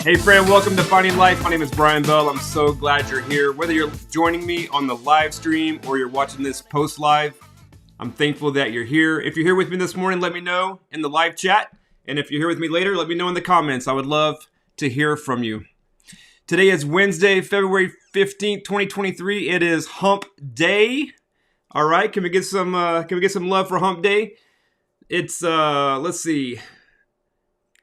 Hey friend, welcome to Finding Life. My name is Brian Bell. I'm so glad you're here. Whether you're joining me on the live stream or you're watching this post live, I'm thankful that you're here. If you're here with me this morning, let me know in the live chat. And if you're here with me later, let me know in the comments. I would love to hear from you. Today is Wednesday, February 15th, 2023. It is Hump Day. All right, can we get some love for Hump Day? It's let's see.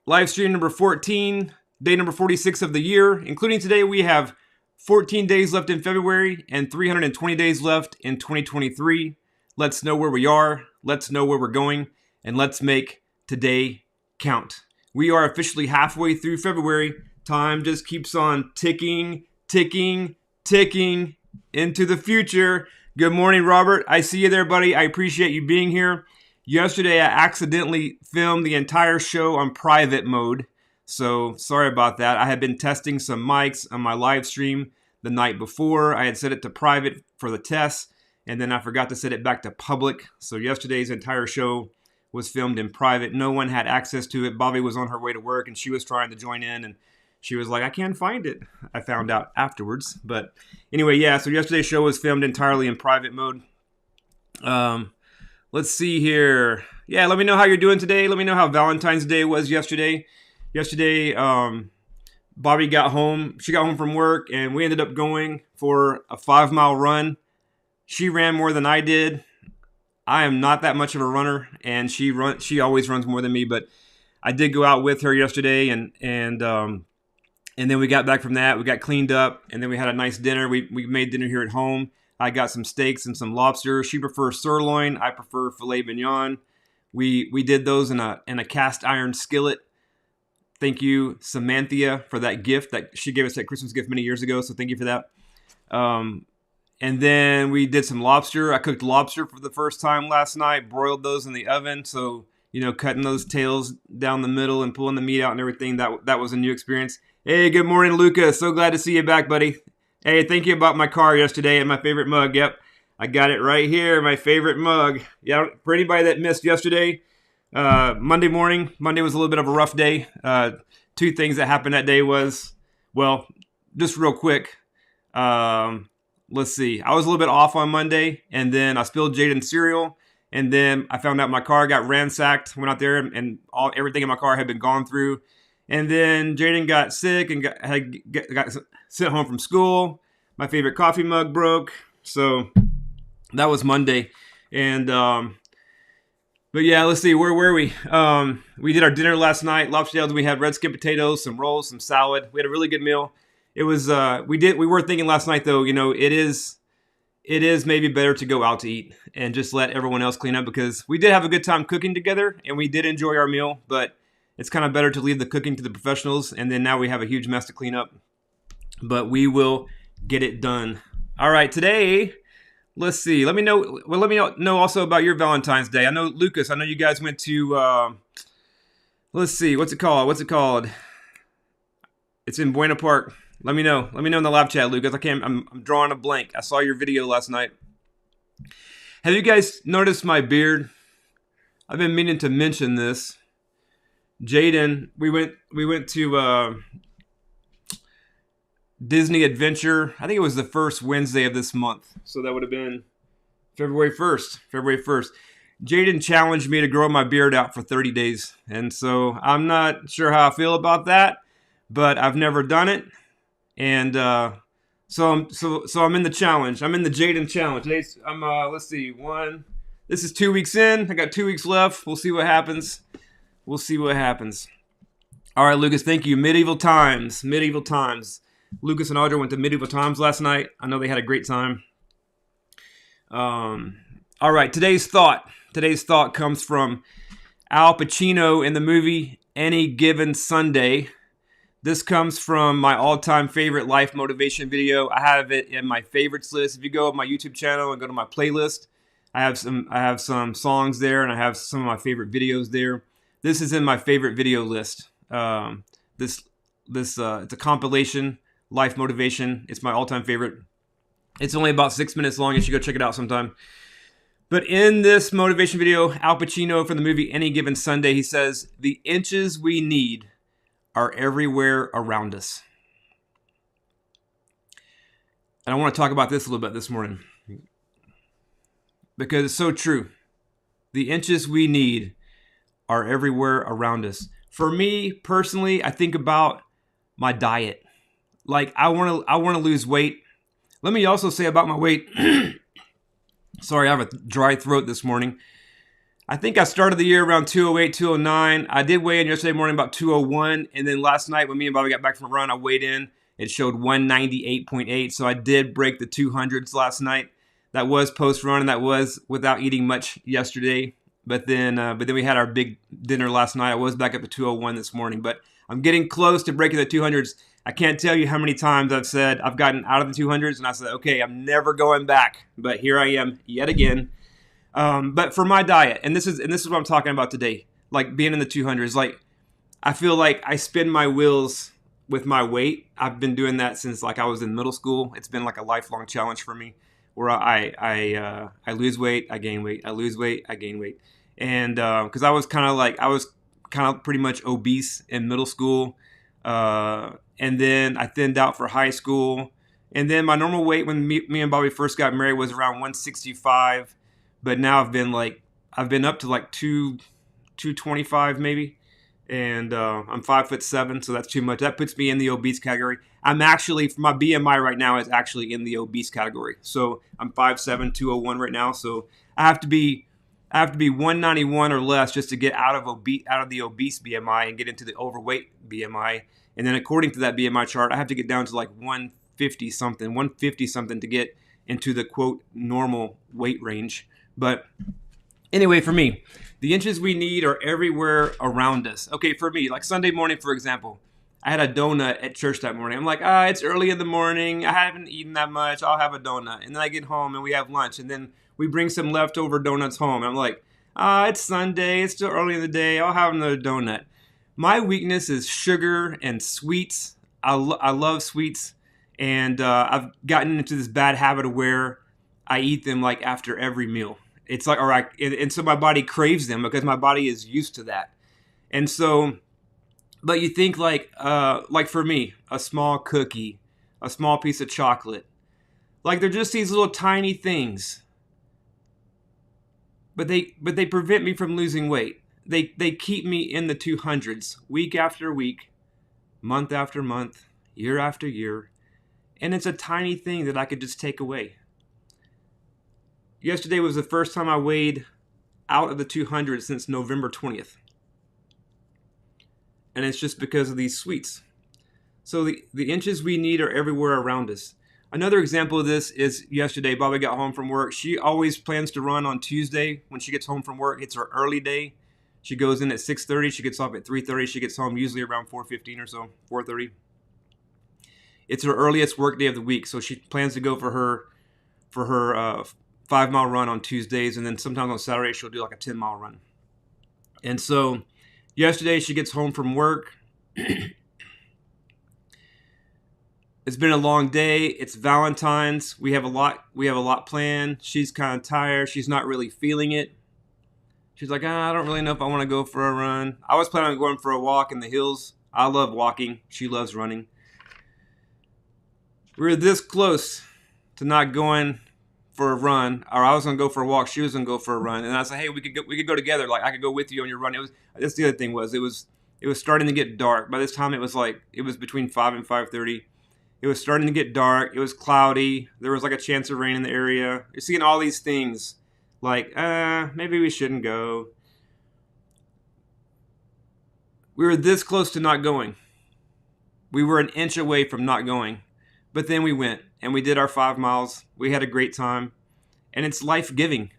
Live stream number 14. Day number 46 of the year. Including today, we have 14 days left in February and 320 days left in 2023. Let's know where we are. Let's know where we're going. And let's make today count. We are officially halfway through February. Time just keeps on ticking into the future. Good morning, Robert. I see you there, buddy. I appreciate you being here. Yesterday, I accidentally filmed the entire show on private mode. So sorry about that. I had been testing some mics on my live stream the night before. I had set it to private for the test, and then I forgot to set it back to public. So yesterday's entire show was filmed in private. No one had access to it. Bobby was on her way to work, and she was trying to join in, and she was like, I can't find it. I found out afterwards. But anyway, yeah, so yesterday's show was filmed entirely in private mode. Let's see here. Yeah, let me know how you're doing today. Let me know how Valentine's Day was yesterday. Yesterday, Bobby got home. She got home from work, and we ended up going for a 5-mile run. She ran more than I did. I am not that much of a runner, and she always runs more than me. But I did go out with her yesterday, and then we got back from that. We got cleaned up, and then we had a nice dinner. We made dinner here at home. I got some steaks and some lobster. She prefers sirloin. I prefer filet mignon. We did those in a cast iron skillet. Thank you, Samantha, for that gift that she gave us, that Christmas gift many years ago. So thank you for that. And then we did some lobster. I cooked lobster for the first time last night, broiled those in the oven. So, cutting those tails down the middle and pulling the meat out and everything, that was a new experience. Hey, good morning, Lucas. So glad to see you back, buddy. Hey, thank you about my car yesterday and my favorite mug. Yep, I got it right here, my favorite mug. Yeah, for anybody that missed yesterday, Monday morning. Monday was a little bit of a rough day. Two things that happened that day was, well, just real quick. Let's see. I was a little bit off on Monday, and then I spilled Jaden's cereal, and then I found out my car got ransacked. Went out there, and everything in my car had been gone through. And then Jaden got sick and got sent home from school. My favorite coffee mug broke. So that was Monday, and but yeah, let's see, where were we? We did our dinner last night, lobster tails. We had red skin potatoes, some rolls, some salad. We had a really good meal. It was, we were thinking last night though, it is maybe better to go out to eat and just let everyone else clean up, because we did have a good time cooking together and we did enjoy our meal, but it's kind of better to leave the cooking to the professionals. And then now we have a huge mess to clean up, but we will get it done. All right, today, let's see. Let me know also about your Valentine's Day. I know, Lucas, I know you guys went to, let's see, what's it called? It's in Buena Park. Let me know in the live chat, Lucas. I'm drawing a blank. I saw your video last night. Have you guys noticed my beard? I've been meaning to mention this. Jaden, we went to Disney Adventure. I think it was the first Wednesday of this month. So that would have been February 1st. Jaden challenged me to grow my beard out for 30 days. And so I'm not sure how I feel about that, but I've never done it. And so I'm in the challenge. I'm in the Jaden challenge. Today's let's see, this is 2 weeks in. I got 2 weeks left. We'll see what happens. All right, Lucas, thank you. Medieval times. Lucas and Audra went to Medieval Times last night. I know they had a great time. All right, today's thought comes from Al Pacino in the movie Any Given Sunday. This comes from my all-time favorite life motivation video. I have it in my favorites list. If you go on my YouTube channel and go to my playlist, I have some songs there, and I have some of my favorite videos there. This is in my favorite video list. It's a compilation, life motivation. It's my all-time favorite. It's only about 6 minutes long. You should go check it out sometime. But in this motivation video, Al Pacino from the movie Any Given Sunday, he says, "The inches we need are everywhere around us. And I want to talk about this a little bit this morning because it's so true. The inches we need are everywhere around us. For me personally, I think about my diet. Like I want to lose weight. Let me also say about my weight. Sorry, I have a dry throat this morning. I think I started the year around 208, 209. I did weigh in yesterday morning about 201. And then last night when me and Bobby got back from a run, I weighed in. It showed 198.8. So I did break the 200s last night. That was post-run, and that was without eating much yesterday. But then we had our big dinner last night. I was back up to 201 this morning. But I'm getting close to breaking the 200s. I can't tell you how many times I've said I've gotten out of the 200s, and I said, okay, I'm never going back. But here I am yet again. But for my diet, and this is what I'm talking about today, like being in the 200s, like I feel like I spin my wheels with my weight. I've been doing that since like I was in middle school. It's been like a lifelong challenge for me, where I lose weight, I gain weight, I lose weight, I gain weight, and because I was kind of pretty much obese in middle school, and then I thinned out for high school, and then my normal weight when me and Bobby first got married was around 165. But now I've been up to like 225 maybe, and I'm 5'7", so that's too much. That puts me in the obese category. I'm actually, my BMI right now is actually in the obese category. So I'm 5'7", 201 right now. So I have to be 191 or less just to get out of the obese BMI and get into the overweight BMI. And then according to that BMI chart, I have to get down to like 150 something to get into the quote normal weight range. But anyway, for me, the inches we need are everywhere around us. Okay, for me, like Sunday morning, for example, I had a donut at church that morning. I'm like, it's early in the morning. I haven't eaten that much. I'll have a donut. And then I get home and we have lunch. And then we bring some leftover donuts home. And I'm like, it's Sunday. It's still early in the day. I'll have another donut. My weakness is sugar and sweets. I love sweets. And I've gotten into this bad habit of where I eat them like after every meal. It's like, and so my body craves them because my body is used to that. And so, but you think like for me, a small cookie, a small piece of chocolate, like they're just these little tiny things. But they prevent me from losing weight. They keep me in the 200s week after week, month after month, year after year. And it's a tiny thing that I could just take away. Yesterday was the first time I weighed out of the 200 since November 20th. And it's just because of these sweets. So the inches we need are everywhere around us. Another example of this is yesterday, Bobby got home from work. She always plans to run on Tuesday when she gets home from work. It's her early day. She goes in at 6:30. She gets off at 3:30. She gets home usually around 4:15 or so, 4:30. It's her earliest work day of the week, so she plans to go for her 5-mile run on Tuesdays, and then sometimes on Saturdays she'll do like a 10-mile run. And so yesterday she gets home from work. It's been a long day. It's Valentine's. We have a lot planned. She's kind of tired. She's not really feeling it. She's like, I don't really know if I want to go for a run. I was planning on going for a walk in the hills. I love walking. She loves running. We were this close to not going for a run, or I was gonna go for a walk. She was gonna go for a run, and I said, "Hey, we could go together. Like I could go with you on your run." That's the other thing was it was starting to get dark. By this time, it was between 5 and 5:30. It was starting to get dark. It was cloudy. There was like a chance of rain in the area. You're seeing all these things, like maybe we shouldn't go. We were this close to not going. We were an inch away from not going. But then we went and we did our 5 miles. We had a great time. And it's life-giving.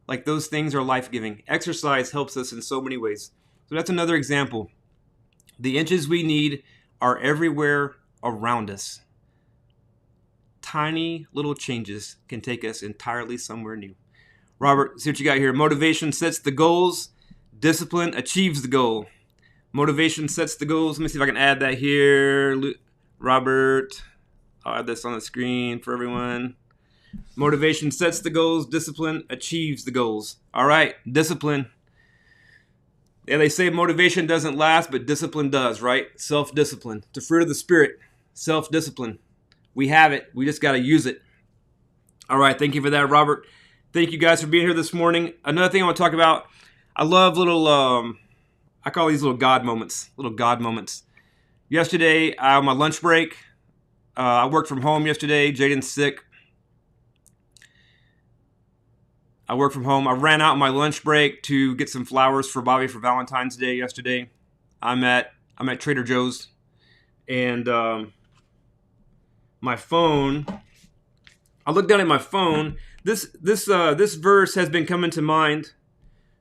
Like those things are life-giving. Exercise helps us in so many ways. So that's another example. The inches we need are everywhere around us. Tiny little changes can take us entirely somewhere new. Robert, see what you got here. Motivation sets the goals. Discipline achieves the goal. Motivation sets the goals. Let me see if I can add that here. Robert, I'll add this on the screen for everyone. Motivation sets the goals. Discipline achieves the goals. All right, discipline. Yeah, they say motivation doesn't last, but discipline does, right? Self-discipline. It's a fruit of the Spirit. Self-discipline. We have it. We just got to use it. All right. Thank you for that, Robert. Thank you guys for being here this morning. Another thing I want to talk about, I love little, I call these little God moments. Little God moments. Yesterday, on my lunch break, I worked from home yesterday. Jaden's sick. I worked from home. I ran out on my lunch break to get some flowers for Bobby for Valentine's Day yesterday. I'm at Trader Joe's, and my phone. I looked down at my phone. This verse has been coming to mind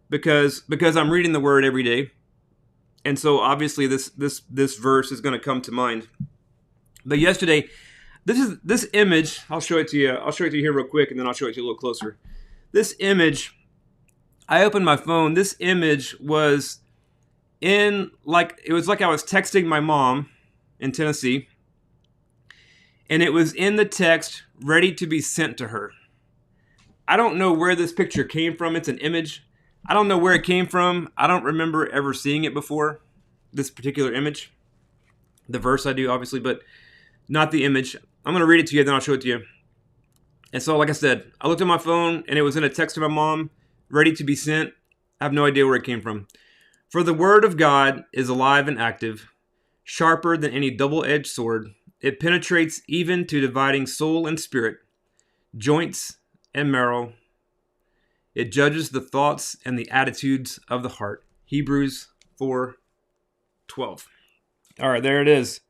because I'm reading the Word every day, and so obviously this verse is going to come to mind. But yesterday, this image. I'll show it to you. I'll show it to you here real quick, and then I'll show it to you a little closer. This image, I opened my phone. This image was it was like I was texting my mom in Tennessee, and it was in the text ready to be sent to her. I don't know where this picture came from. It's an image. I don't know where it came from. I don't remember ever seeing it before, this particular image. The verse I do, obviously, but not the image. I'm going to read it to you, then I'll show it to you. And so, like I said, I looked at my phone, and it was in a text to my mom, ready to be sent. I have no idea where it came from. For the word of God is alive and active, sharper than any double-edged sword. It penetrates even to dividing soul and spirit, joints and marrow. It judges the thoughts and the attitudes of the heart. Hebrews 4:12. All right, there it is.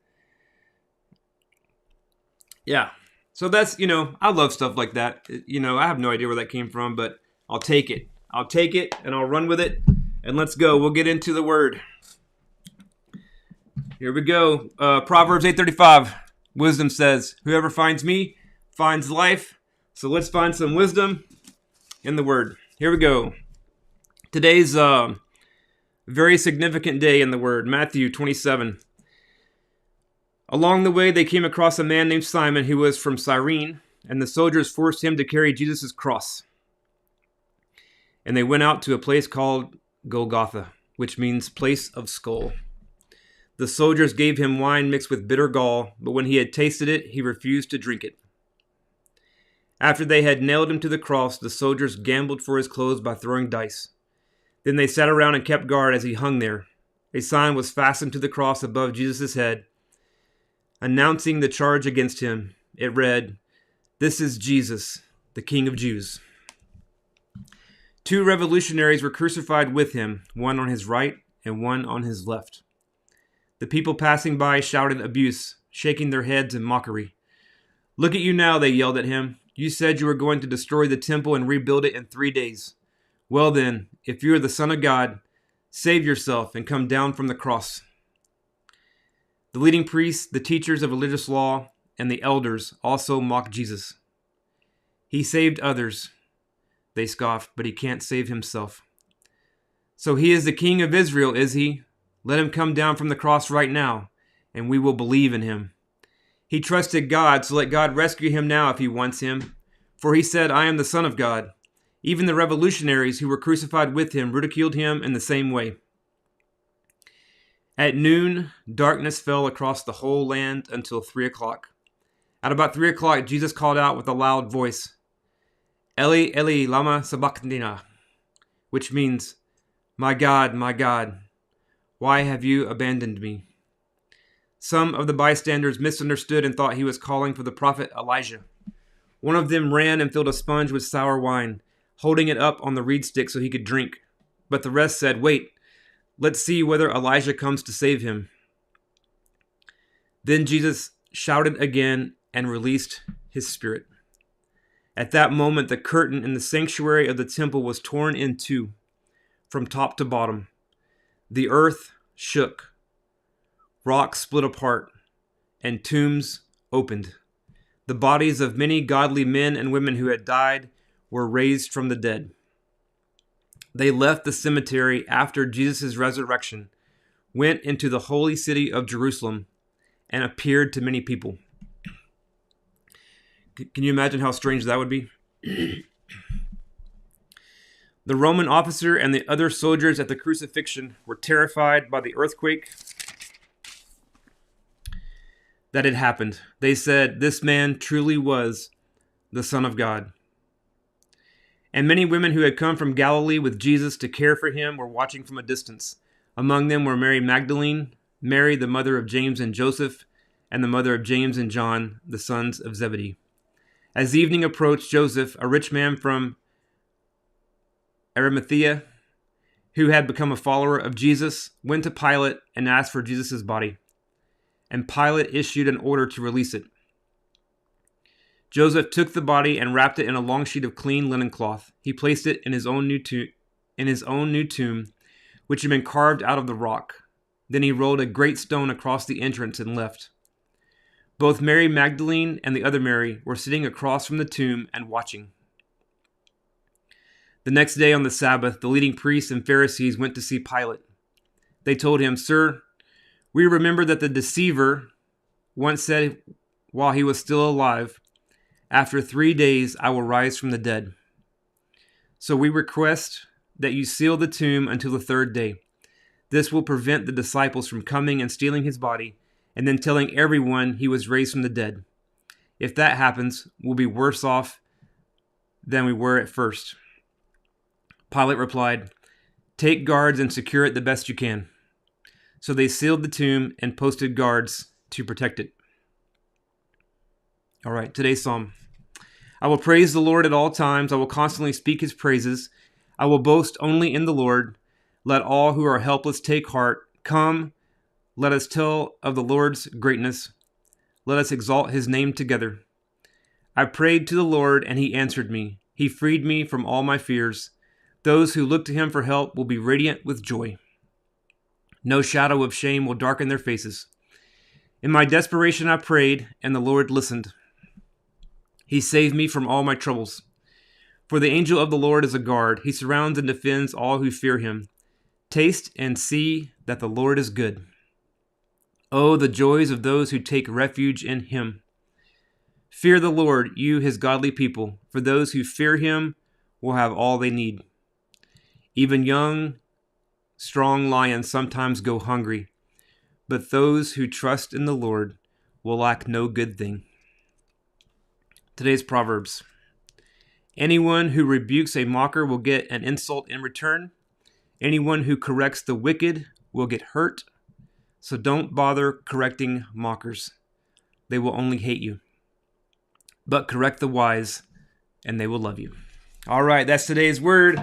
Yeah. So that's, I love stuff like that. I have no idea where that came from, but I'll take it. I'll take it and I'll run with it. And let's go. We'll get into the word. Here we go. Proverbs 8:35. Wisdom says, whoever finds me finds life. So let's find some wisdom in the word. Here we go. Today's very significant day in the word. Matthew 27. Along the way, they came across a man named Simon who was from Cyrene, and the soldiers forced him to carry Jesus' cross. And they went out to a place called Golgotha, which means place of skull. The soldiers gave him wine mixed with bitter gall, but when he had tasted it, he refused to drink it. After they had nailed him to the cross, the soldiers gambled for his clothes by throwing dice. Then they sat around and kept guard as he hung there. A sign was fastened to the cross above Jesus' head, announcing the charge against him. It read, "This is Jesus, the King of Jews." 2 revolutionaries were crucified with him, one on his right and one on his left. The people passing by shouted abuse, shaking their heads in mockery. "Look at you now," they yelled at him. "You said you were going to destroy the temple and rebuild it in 3 days. Well then, if you are the Son of God, save yourself and come down from the cross." The leading priests, the teachers of religious law, and the elders also mocked Jesus. "He saved others," they scoffed, "but he can't save himself. So he is the King of Israel, is he? Let him come down from the cross right now, and we will believe in him. He trusted God, so let God rescue him now if he wants him. For he said, 'I am the Son of God.'" Even the revolutionaries who were crucified with him ridiculed him in the same way. At noon, darkness fell across the whole land until 3 o'clock. At about 3 o'clock, Jesus called out with a loud voice, "Eli, Eli, lama sabachthani," which means, my God, why have you abandoned me?" Some of the bystanders misunderstood and thought he was calling for the prophet Elijah. One of them ran and filled a sponge with sour wine, holding it up on the reed stick so he could drink. But the rest said, "Wait, let's see whether Elijah comes to save him." Then Jesus shouted again and released his spirit. At that moment, the curtain in the sanctuary of the temple was torn in two, from top to bottom. The earth shook, rocks split apart, and tombs opened. The bodies of many godly men and women who had died were raised from the dead. They left the cemetery after Jesus' resurrection, went into the holy city of Jerusalem, and appeared to many people. Can you imagine how strange that would be? The Roman officer and the other soldiers at the crucifixion were terrified by the earthquake that had happened. They said, "This man truly was the Son of God." And many women who had come from Galilee with Jesus to care for him were watching from a distance. Among them were Mary Magdalene, Mary, the mother of James and Joseph, and the mother of James and John, the sons of Zebedee. As evening approached, Joseph, a rich man from Arimathea, who had become a follower of Jesus, went to Pilate and asked for Jesus' body. And Pilate issued an order to release it. Joseph took the body and wrapped it in a long sheet of clean linen cloth. He placed it in his own new tomb, which had been carved out of the rock. Then he rolled a great stone across the entrance and left. Both Mary Magdalene and the other Mary were sitting across from the tomb and watching. The next day on the Sabbath, the leading priests and Pharisees went to see Pilate. They told him, "Sir, we remember that the deceiver once said while he was still alive, 'After 3 days I will rise from the dead.' So we request that you seal the tomb until the 3rd day. This will prevent the disciples from coming and stealing his body and then telling everyone he was raised from the dead. If that happens, we'll be worse off than we were at first." Pilate replied, "Take guards and secure it the best you can." So they sealed the tomb and posted guards to protect it. All right, today's psalm. I will praise the Lord at all times. I will constantly speak his praises. I will boast only in the Lord. Let all who are helpless take heart. Come, let us tell of the Lord's greatness. Let us exalt his name together. I prayed to the Lord, and he answered me. He freed me from all my fears. Those who look to him for help will be radiant with joy. No shadow of shame will darken their faces. In my desperation I prayed, and the Lord listened. He saved me from all my troubles. For the angel of the Lord is a guard. He surrounds and defends all who fear him. Taste and see that the Lord is good. Oh, the joys of those who take refuge in him. Fear the Lord, you his godly people, for those who fear him will have all they need. Even young, strong lions sometimes go hungry, but those who trust in the Lord will lack no good thing. Today's Proverbs. Anyone who rebukes a mocker will get an insult in return. Anyone who corrects the wicked will get hurt. So don't bother correcting mockers. They will only hate you. But correct the wise, and they will love you. All right, that's today's word.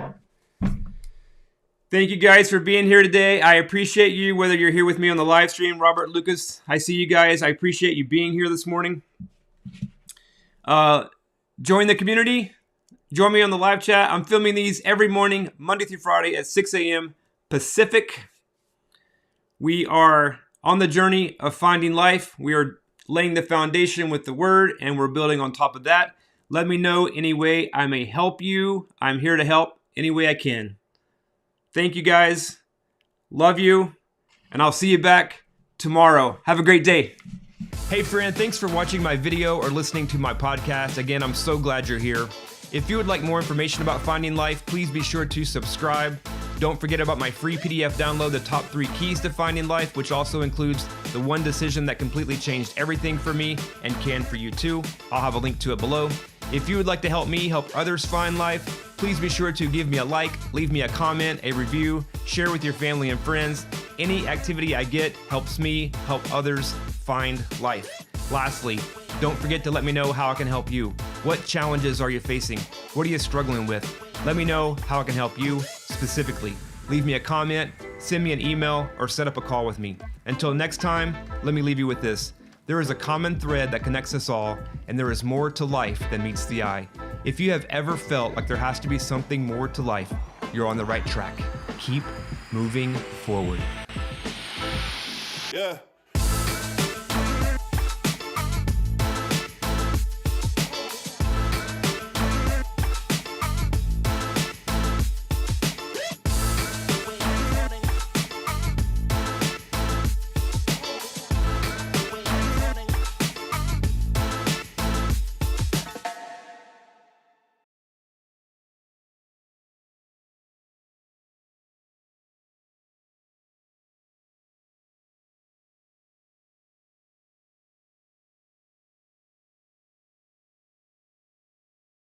Thank you guys for being here today. I appreciate you, whether you're here with me on the live stream. Robert, Lucas, I see you guys. I appreciate you being here this morning. Join the community. Join me on the live chat. I'm filming these every morning, Monday through Friday at 6 a.m. Pacific. We are on the journey of finding life. We are laying the foundation with the word, and we're building on top of that. Let me know any way I may help you. I'm here to help any way I can. Thank you guys. Love you. And I'll see you back tomorrow. Have a great day. Hey friend, thanks for watching my video or listening to my podcast. Again, I'm so glad you're here. If you would like more information about finding life, please be sure to subscribe. Don't forget about my free PDF download, The Top 3 Keys to Finding Life, which also includes the one decision that completely changed everything for me and can for you too. I'll have a link to it below. If you would like to help me help others find life, please be sure to give me a like, leave me a comment, a review, share with your family and friends. Any activity I get helps me help others find life. Lastly, don't forget to let me know how I can help you. What challenges are you facing? What are you struggling with? Let me know how I can help you specifically. Leave me a comment, send me an email, or set up a call with me. Until next time, let me leave you with this. There is a common thread that connects us all, and there is more to life than meets the eye. If you have ever felt like there has to be something more to life, you're on the right track. Keep moving forward. Yeah.